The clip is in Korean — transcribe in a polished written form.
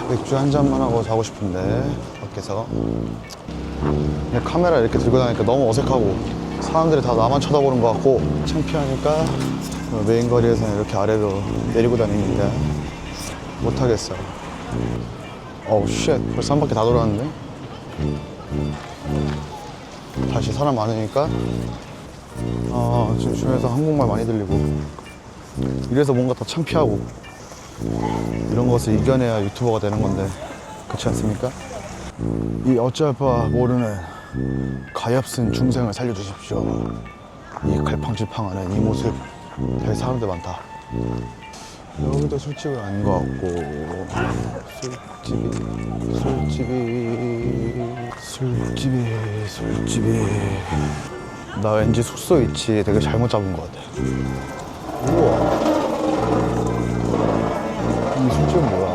맥주 한 잔만 하고 자고 싶은데 밖에서. 근데 카메라 이렇게 들고 다니니까 너무 어색하고 사람들이 다 나만 쳐다보는 것 같고 창피하니까 메인 거리에서는 이렇게 아래로 내리고 다니는데 못하겠어요. 어우 쉣, 벌써 한 바퀴 다 돌았는데. 다시 사람 많으니까 지금 주변에서 한국말 많이 들리고 이래서 뭔가 더 창피하고 이런 것을 이겨내야 유튜버가 되는 건데 그렇지 않습니까? 이 어찌할 바 모르는 가엾은 중생을 살려주십시오. 이 갈팡질팡하는 이 모습 되게 사람들 많다. 여기도 술집은 아닌 것 같고 술집이 나 왠지 숙소 위치 되게 잘못 잡은 것 같아. 우와, 이 술집은 뭐야?